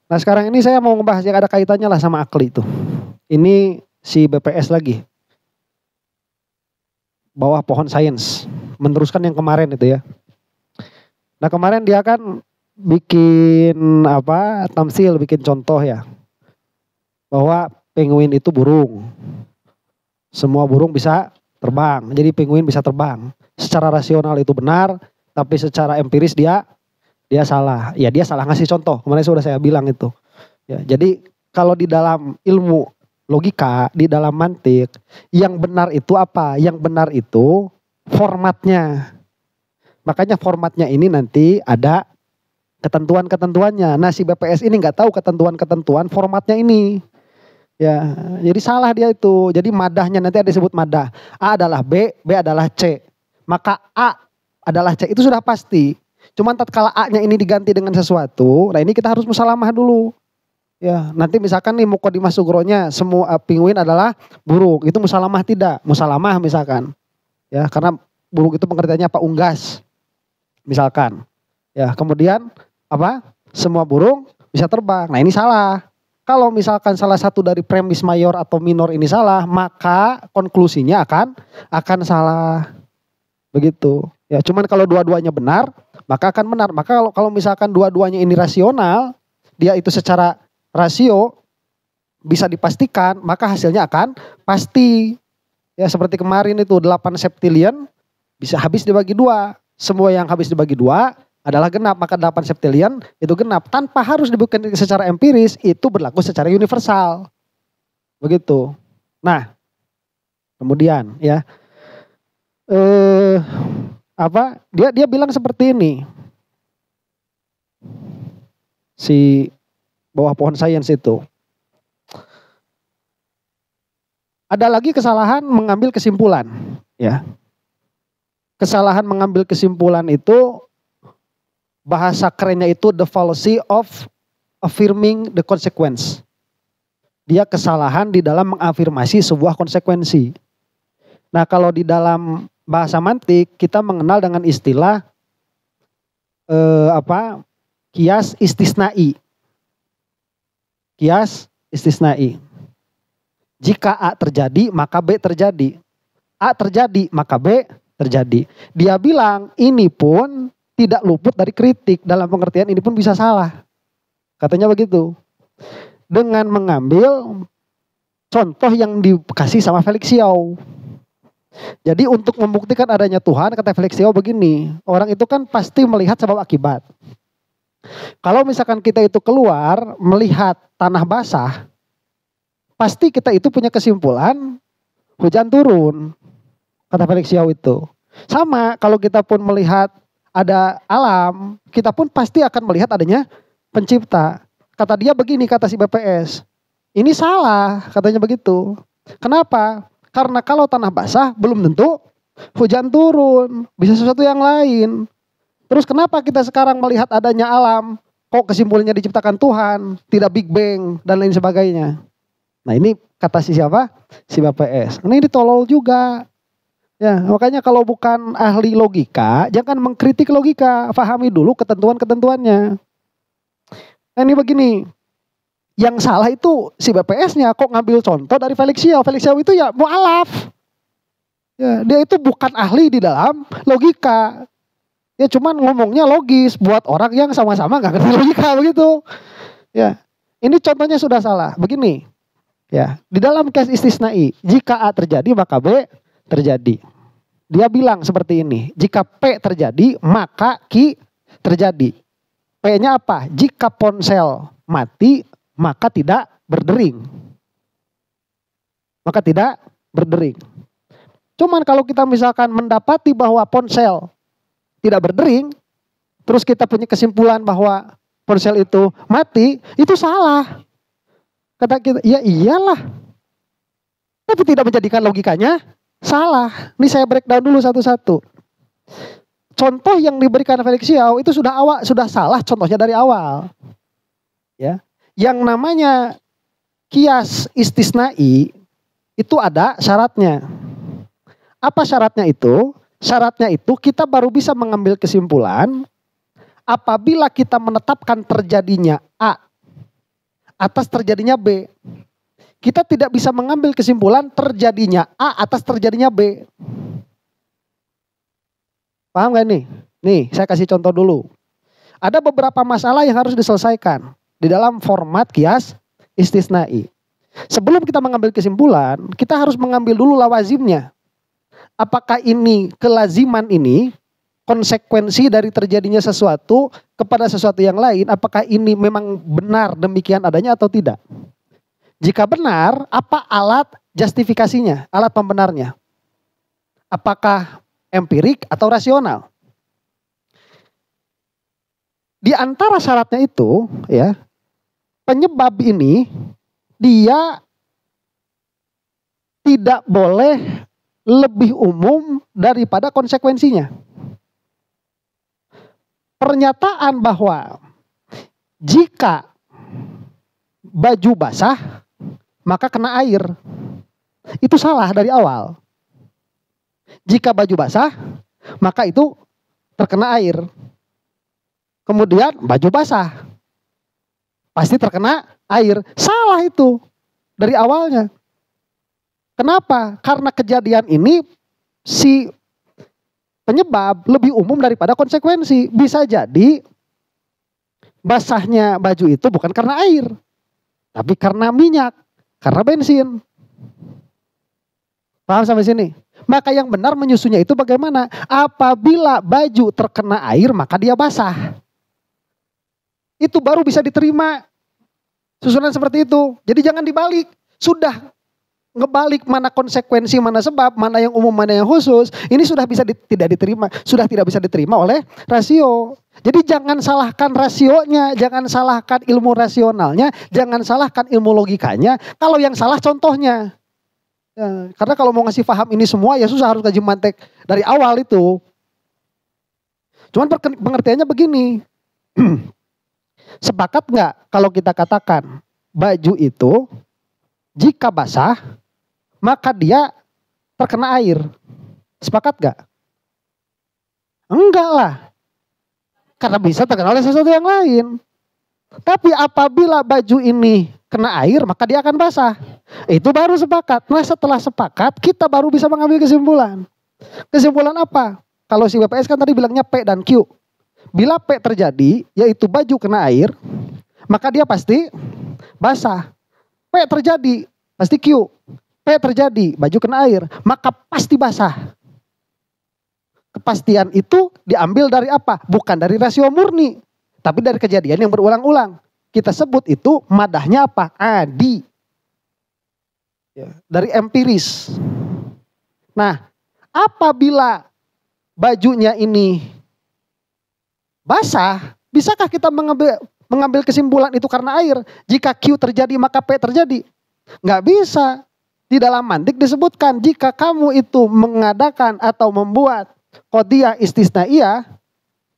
Nah sekarang ini saya mau ngebahas yang ada kaitannya lah sama akli itu. Ini si BPS lagi, bawah pohon sains, meneruskan yang kemarin itu ya. Nah kemarin dia kan bikin apa, tamsil, bikin contoh ya, bahwa penguin itu burung. Semua burung bisa terbang, jadi penguin bisa terbang. Secara rasional itu benar, tapi secara empiris dia salah. Ya dia salah ngasih contoh. Kemarin sudah saya bilang itu. Ya, jadi kalau di dalam ilmu logika, di dalam mantik, yang benar itu apa? Yang benar itu formatnya. Makanya formatnya ini nanti ada ketentuan-ketentuannya. Nah si BPS ini nggak tahu ketentuan-ketentuan formatnya ini. Ya, jadi salah dia itu. Jadi madahnya nanti ada disebut madah. A adalah B, B adalah C. Maka A adalah C itu sudah pasti. Cuman tatkala A-nya ini diganti dengan sesuatu, nah ini kita harus musalamah dulu. Ya, nanti misalkan nih muqaddimah sugronya semua penguin adalah burung, itu musalamah tidak? Musalamah misalkan. Ya, karena burung itu pengertiannya apa? Unggas. Misalkan. Ya, kemudian apa? Semua burung bisa terbang. Nah, ini salah. Kalau misalkan salah satu dari premis mayor atau minor ini salah, maka konklusinya akan salah. Begitu. Ya, cuman kalau dua-duanya benar, maka akan benar. Maka kalau misalkan dua-duanya ini rasional, dia itu secara rasio bisa dipastikan, maka hasilnya akan pasti. Ya, seperti kemarin itu 8 septilion bisa habis dibagi 2. Semua yang habis dibagi 2 adalah genap, maka 8 septilion itu genap. Tanpa harus dibuktikan secara empiris, itu berlaku secara universal. Begitu. Nah, kemudian ya dia bilang seperti ini, si bawah pohon sains itu, ada lagi kesalahan mengambil kesimpulan, ya. Kesalahan mengambil kesimpulan itu bahasa kerennya itu the fallacy of affirming the consequence. Dia kesalahan di dalam mengafirmasi sebuah konsekuensi. Nah, kalau di dalam bahasa mantik kita mengenal dengan istilah kias istisnai. Kias istisnai. Jika A terjadi, maka B terjadi. A terjadi, maka B terjadi. Dia bilang ini pun tidak luput dari kritik, dalam pengertian ini pun bisa salah. Katanya begitu. Dengan mengambil contoh yang dikasih sama Felix Xiao. Jadi untuk membuktikan adanya Tuhan, kata Felix Xiao begini, orang itu kan pasti melihat sebab akibat. Kalau misalkan kita itu keluar melihat tanah basah, pasti kita itu punya kesimpulan hujan turun, kata Felix Xiao itu. Sama kalau kita pun melihat ada alam, kita pun pasti akan melihat adanya pencipta. Kata dia begini, kata si BPS, ini salah, katanya begitu. Kenapa? Karena kalau tanah basah belum tentu hujan turun, bisa sesuatu yang lain. Terus kenapa kita sekarang melihat adanya alam, kok kesimpulannya diciptakan Tuhan, tidak Big Bang dan lain sebagainya. Nah ini kata si siapa? Si BPS. Ini ditolol juga. Ya, makanya kalau bukan ahli logika, jangan mengkritik logika, pahami dulu ketentuan-ketentuannya. Nah ini begini, yang salah itu si BPS-nya kok ngambil contoh dari Felix Xiao. Felix Xiao itu ya mu'alaf. Ya, dia itu bukan ahli di dalam logika. Ya cuman ngomongnya logis buat orang yang sama-sama gak ngerti logika begitu. Ya, ini contohnya sudah salah. Begini, ya di dalam case istisnai, jika A terjadi maka B terjadi. Dia bilang seperti ini, jika P terjadi maka Q terjadi. P-nya apa? Jika ponsel mati maka tidak berdering. Maka tidak berdering. Cuman kalau kita misalkan mendapati bahwa ponsel tidak berdering, terus kita punya kesimpulan bahwa ponsel itu mati, itu salah. Kata kita, ya iyalah. Tapi tidak menjadikan logikanya salah. Ini saya breakdown dulu satu-satu. Contoh yang diberikan Felix Xiao itu sudah salah contohnya dari awal. Ya. Yang namanya kias istisnai itu ada syaratnya. Apa syaratnya itu? Syaratnya itu kita baru bisa mengambil kesimpulan apabila kita menetapkan terjadinya A atas terjadinya B. Kita tidak bisa mengambil kesimpulan terjadinya A atas terjadinya B. Paham gak nih? Nih, saya kasih contoh dulu. Ada beberapa masalah yang harus diselesaikan di dalam format kias istisnai. Sebelum kita mengambil kesimpulan, kita harus mengambil dulu lawazimnya. Apakah ini kelaziman ini, konsekuensi dari terjadinya sesuatu kepada sesuatu yang lain, apakah ini memang benar demikian adanya atau tidak? Jika benar, apa alat justifikasinya, alat pembenarnya? Apakah empirik atau rasional? Di antara syaratnya itu, ya, penyebab ini dia tidak boleh lebih umum daripada konsekuensinya. Pernyataan bahwa jika baju basah maka kena air, itu salah dari awal. Jika baju basah maka itu terkena air. Kemudian baju basah pasti terkena air. Salah itu dari awalnya. Kenapa? Karena kejadian ini si penyebab lebih umum daripada konsekuensi. Bisa jadi basahnya baju itu bukan karena air, tapi karena minyak, karena bensin. Paham sampai sini? Maka yang benar menyusunnya itu bagaimana? Apabila baju terkena air maka dia basah. Itu baru bisa diterima. Susunan seperti itu. Jadi jangan dibalik. Sudah ngebalik mana konsekuensi, mana sebab, mana yang umum, mana yang khusus. Ini sudah bisa tidak diterima. Sudah tidak bisa diterima oleh rasio. Jadi jangan salahkan rasionya. Jangan salahkan ilmu rasionalnya. Jangan salahkan ilmu logikanya. Kalau yang salah contohnya. Ya, karena kalau mau ngasih paham ini semua ya susah, harus kaji mantek dari awal itu. Cuman pengertiannya begini. Sepakat nggak kalau kita katakan baju itu jika basah maka dia terkena air? Sepakat nggak? Enggak lah. Karena bisa terkena oleh sesuatu yang lain. Tapi apabila baju ini kena air maka dia akan basah. Itu baru sepakat. Nah setelah sepakat kita baru bisa mengambil kesimpulan. Kesimpulan apa? Kalau si BPS kan tadi bilangnya P dan Q. Bila P terjadi, yaitu baju kena air, maka dia pasti basah. P terjadi, pasti Q. P terjadi, baju kena air, maka pasti basah. Kepastian itu diambil dari apa? Bukan dari rasio murni, tapi dari kejadian yang berulang-ulang. Kita sebut itu madahnya apa? Adi. Dari empiris. Nah, apabila bajunya ini basah, bisakah kita mengambil kesimpulan itu karena air? Jika Q terjadi maka P terjadi? Nggak bisa. Di dalam mantik disebutkan jika kamu itu mengadakan atau membuat qadhiyah istisnaiyah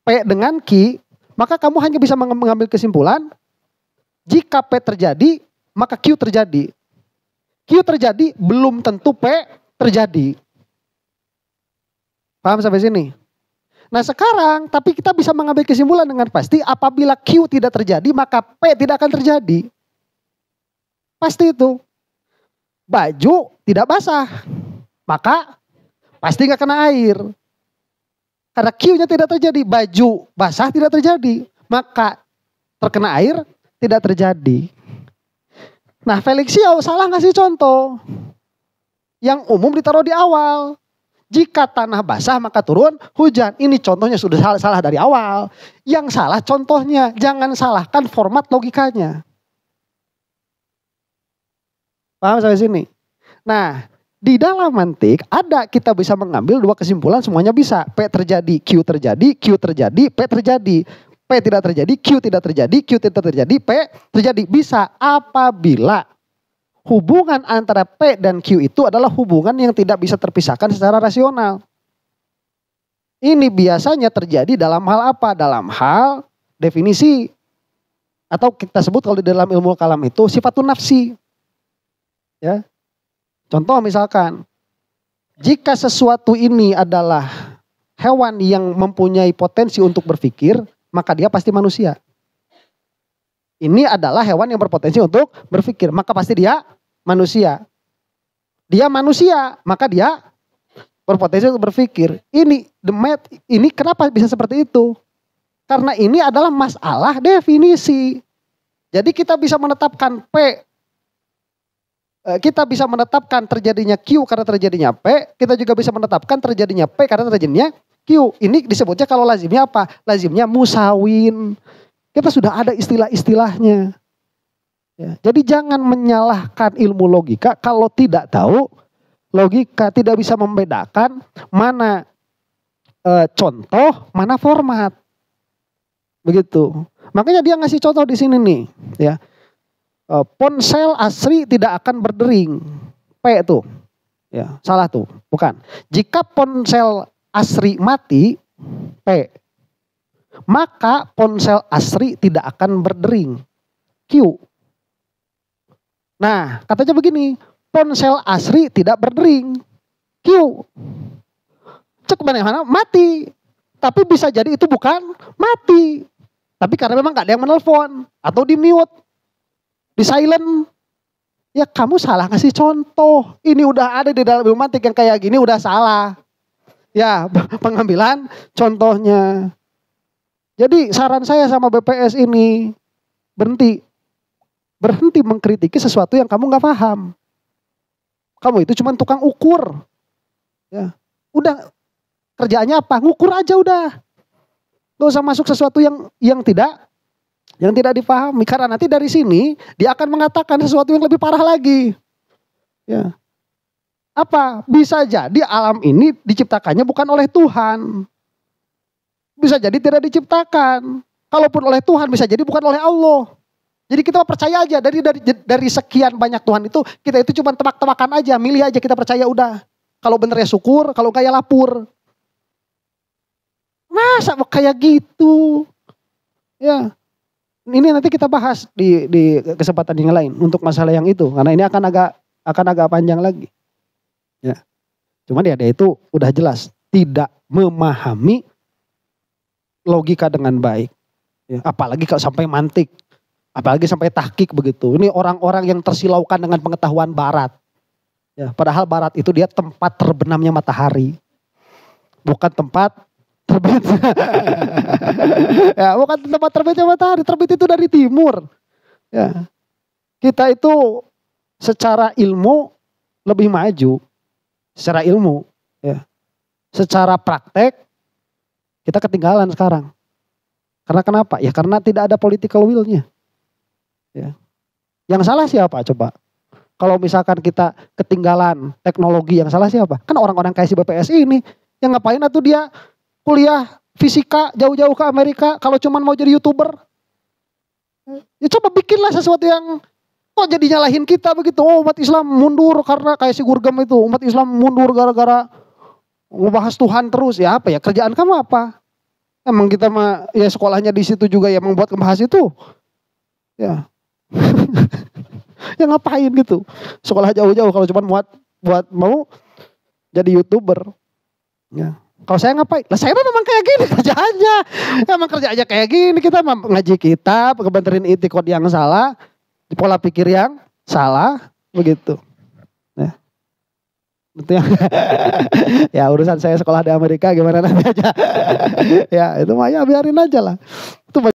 P dengan Q, maka kamu hanya bisa mengambil kesimpulan jika P terjadi maka Q terjadi. Q terjadi belum tentu P terjadi. Paham sampai sini? Nah sekarang, tapi kita bisa mengambil kesimpulan dengan pasti apabila Q tidak terjadi maka P tidak akan terjadi. Pasti itu. Baju tidak basah, maka pasti gak kena air. Karena Q-nya tidak terjadi, baju basah tidak terjadi, maka terkena air tidak terjadi. Nah Felix Xiao salah ngasih contoh. Yang umum ditaruh di awal. Jika tanah basah maka turun hujan. Ini contohnya sudah salah dari awal. Yang salah contohnya. Jangan salahkan format logikanya. Paham sampai sini? Nah, di dalam mantik ada kita bisa mengambil dua kesimpulan semuanya bisa. P terjadi, Q terjadi, Q terjadi, P terjadi. P tidak terjadi, Q tidak terjadi, Q tidak terjadi, P terjadi. Bisa apabila hubungan antara P dan Q itu adalah hubungan yang tidak bisa terpisahkan secara rasional. Ini biasanya terjadi dalam hal apa? Dalam hal definisi. Atau kita sebut kalau di dalam ilmu kalam itu sifatun nafsi. Ya. Contoh misalkan, jika sesuatu ini adalah hewan yang mempunyai potensi untuk berpikir, maka dia pasti manusia. Ini adalah hewan yang berpotensi untuk berpikir, maka pasti dia manusia. Dia manusia, maka dia berpotensi untuk berpikir. Ini ini kenapa bisa seperti itu? Karena ini adalah masalah definisi. Jadi kita bisa menetapkan P, kita bisa menetapkan terjadinya Q karena terjadinya P, kita juga bisa menetapkan terjadinya P karena terjadinya Q. Ini disebutnya kalau lazimnya apa? Lazimnya musawin. Kita sudah ada istilah-istilahnya. Ya, jadi jangan menyalahkan ilmu logika kalau tidak tahu logika, tidak bisa membedakan mana contoh, mana format. Begitu. Makanya dia ngasih contoh di sini nih, ya. Ponsel asri tidak akan berdering. P tuh. Ya, salah tuh, bukan. Jika ponsel asri mati, P. Maka ponsel asri tidak akan berdering. Q. Nah, katanya begini, ponsel asri tidak berdering. Q. Cek mana mati. Tapi bisa jadi itu bukan mati. Tapi karena memang gak ada yang menelpon. Atau di mute. Di silent. Ya kamu salah ngasih contoh. Ini udah ada di dalam ilmuantik yang kayak gini udah salah. Ya pengambilan contohnya. Jadi saran saya sama BPS ini. Berhenti mengkritiki sesuatu yang kamu gak paham. Kamu itu cuma tukang ukur. Ya, udah kerjaannya apa? Ngukur aja udah. Gak usah masuk sesuatu yang tidak dipahami. Karena nanti dari sini dia akan mengatakan sesuatu yang lebih parah lagi. Ya. Apa? Bisa jadi alam ini diciptakannya bukan oleh Tuhan. Bisa jadi tidak diciptakan. Kalaupun oleh Tuhan bisa jadi bukan oleh Allah. Jadi kita percaya aja dari sekian banyak Tuhan itu kita itu cuma tebak-tebakan aja, milih aja kita percaya udah. Kalau bener ya syukur, kalau enggak ya lapor. Masa kayak gitu? Ya. Ini nanti kita bahas di kesempatan yang lain untuk masalah yang itu karena ini akan agak panjang lagi. Ya. Cuman ya dia itu udah jelas tidak memahami logika dengan baik. Ya, apalagi kalau sampai mantik. Apalagi sampai tahqiq begitu. Ini orang-orang yang tersilaukan dengan pengetahuan barat. Ya, padahal barat itu dia tempat terbenamnya matahari. Bukan tempat terbit. Ya, bukan tempat terbitnya matahari. Terbit itu dari timur. Ya. Kita itu secara ilmu lebih maju. Secara ilmu. Ya. Secara praktek kita ketinggalan sekarang. Karena kenapa? Ya karena tidak ada political will-nya. Ya. Yang salah siapa coba? Kalau misalkan kita ketinggalan teknologi, yang salah siapa? Kan orang-orang kayak si BPS ini. Yang ngapain atuh dia kuliah fisika jauh-jauh ke Amerika kalau cuman mau jadi YouTuber. Ya coba bikinlah sesuatu yang kok jadi nyalahin kita begitu. Oh, umat Islam mundur karena kayak si Gurgem itu. Umat Islam mundur gara-gara ngebahas Tuhan terus. Ya apa ya, kerjaan kamu apa? Emang kita mah ya sekolahnya di situ juga ya membuat membahas itu. Ya. Ya ngapain gitu. Sekolah jauh-jauh kalau cuma buat mau jadi YouTuber. Ya. Kalau saya ngapain? Lah saya memang kayak gini kerjaannya. Emang kerjaannya kayak gini, kita ngaji kitab, kebenerin itikad yang salah, pola pikir yang salah, begitu. Ya. Itu yang ya urusan saya sekolah di Amerika gimana nanti aja. Ya itu mah ya biarin aja lah. Itu